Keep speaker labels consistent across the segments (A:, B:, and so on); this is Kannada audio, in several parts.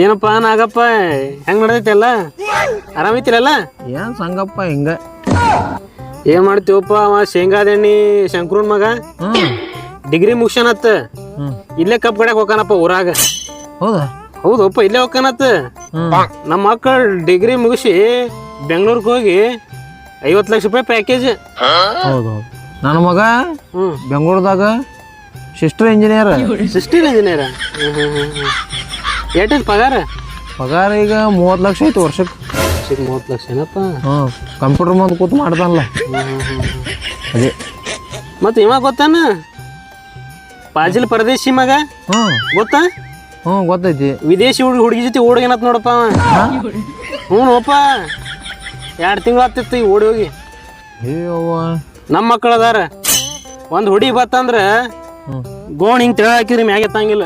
A: ಏನಪ್ಪ ನಾಗಪ್ಪ ಹೆಂಗ್ ನಡೆದೈತಿ ಆರಾಮೈತಿರಲ್ಲ?
B: ಏನ್ ಸಂಗಪ್ಪ ಹಿಂಗ
A: ಏನ್ ಮಾಡ್ತೀವಪ್ಪ ಅವ ಶೇಂಗಾದೆಣ್ಣಿ ಶಂಕ್ರೂನ್ ಮಗ ಡಿಗ್ರಿ ಮುಗ್ಸನತ್ತ ಇಲ್ಲೇ ಕಪ್ ಕಡೆಕ್ ಹೋಗಾನಪ್ಪ ಊರಾಗ.
B: ಹೌದಾ?
A: ಹೌದಪ್ಪ ಇಲ್ಲೇ ಹೋಗಾನತ್ತ. ನಮ್ಮ ಮಕ್ಕಳು ಡಿಗ್ರಿ ಮುಗಿಸಿ ಬೆಂಗ್ಳೂರ್ಗೆ ಹೋಗಿ 50 ಲಕ್ಷ ರೂಪಾಯಿ ಪ್ಯಾಕೇಜ್.
B: ಹೌದೌದು. ನನ್ನ ಮಗ ಬೆಂಗಳೂರದಾಗ ಸಿಸ್ಟರ್ ಇಂಜಿನಿಯರ್.
A: ಎಷ್ಟಿದ್ ಪಗಾರ?
B: ಪಗಾರ ಈಗ 30 ಲಕ್ಷ ಐತಿ ವರ್ಷಕ್ಕೆ.
A: 30 ಲಕ್ಷ ಏನಪ್ಪ?
B: ಕಂಪ್ಯೂಟರ್ ಮುಂದೆ ಕೂತು ಮಾಡ್ತಾನಲ್ಲ ಅದೇ.
A: ಮತ್ತೆ ಇವ ಗೊತ್ತಾನ ಪಾಜಿಲ್ ಪರದೇಶಿ ಮಗ ಗೊತ್ತಾ?
B: ಗೊತ್ತೈತಿ.
A: ವಿದೇಶಿ ಹುಡುಗಿ ಜೊತೆ ಓಡೋಗೇನತ್ ನೋಡಪ್ಪ. ಹ್ಞೂಪ್ಪ 2 ತಿಂಗಳು ಆಗ್ತಿತ್ತು ಈಗ ಓಡಿ ಹೋಗಿ. ನಮ್ಮ ಮಕ್ಕಳು ಅದಾರ ಒಂದು ಹುಡಿ ಬತ್ತಂದ್ರ ಗೋಣ್ ಹಿಂಗ್ ತೆಳ ಹಾಕಿದ್ರಿ ಮ್ಯಾಗೆ ಎತ್ತಂಗಿಲ್ಲ.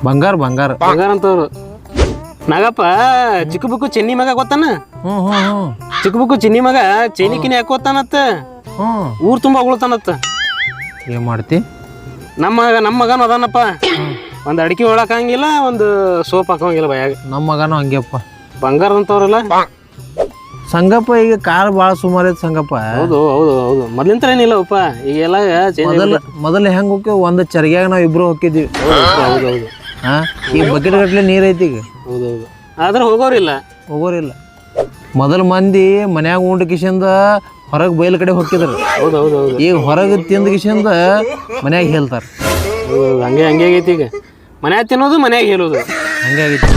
B: ಬಂಗಾರ ಬಂಗಾರ
A: ಬಂಗಾರ ಅಂತವ್ರು. ನಾಗಪ್ಪ ಚಿಕ್ಕ ಬುಕ್ಕು ಚೆನ್ನಿ ಮಗ ಗೊತ್ತಾನ? ಚಿಕ್ಕ ಬುಕ್ಕು ಚೆನ್ನಿ ಮಗ ಚೈನಿಕಿನಿ ಹಾಕೋತಾನತ್ತ. ಊರ್ ತುಂಬಾ ಉಳ್ತಾನತ್ತ.
B: ಏನ್ ಮಾಡ್ತಿ?
A: ನಮ್ಮ ಮಗನ ಅದಾನಪ್ಪ. ಒಂದ್ ಅಡಿಕೆ ಒಳಕಂಗಿಲ್ಲ, ಒಂದು ಸೋಪ್ ಹಾಕೋಂಗಿಲ್ಲ ಬಯಾಗ.
B: ನಮ್ಮ ಮಗನೂ ಹಂಗೆಪ್ಪ.
A: ಬಂಗಾರ ಅಂತವ್ರಲ್ಲ
B: ಸಂಗಪ್ಪ. ಈಗ ಕಾರ್ ಭಾಳ ಸುಮಾರು ಐತಿ ಸಂಗಪ್ಪ.
A: ಹೌದು ಹೌದು ಹೌದು. ಮೊದ್ಲಿಂತರ ಏನಿಲ್ಲಪ್ಪ ಈಗೆಲ್ಲ
B: ಮೊದಲು ಹೆಂಗ್ ಹೋಗ್ತೇವೆ ಒಂದು ಚರಿಗ್ಯಾಗ ನಾವು ಇಬ್ರು ಹೋಗಿದ್ವಿ.
A: ಹೌದೌದು.
B: ಈ ಬಕೆಟ್ ಗಟ್ಲೆ ನೀರ್ ಐತಿ ಈಗ.
A: ಹೌದೌದು. ಆದ್ರೆ ಹೋಗೋರಿಲ್ಲ.
B: ಮೊದಲು ಮಂದಿ ಮನ್ಯಾಗ ಉಂಡ ಕಿಶಿಂದ ಹೊರಗೆ ಬಯಲು ಕಡೆ ಹೋಗಿದ್ರು.
A: ಹೌದೌದು.
B: ಈಗ ಹೊರಗೆ ತಿಂದ ಕಿಶಿಂದ ಮನ್ಯಾಗ ಹೇಳ್ತಾರ.
A: ಹಂಗೆ ಆಗೈತಿ ಈಗ. ಮನ್ಯಾಗ ತಿನ್ನೋದು ಮನ್ಯಾಗ ಹೇಳೋದು
B: ಹಂಗೆ ಆಗೈತಿ.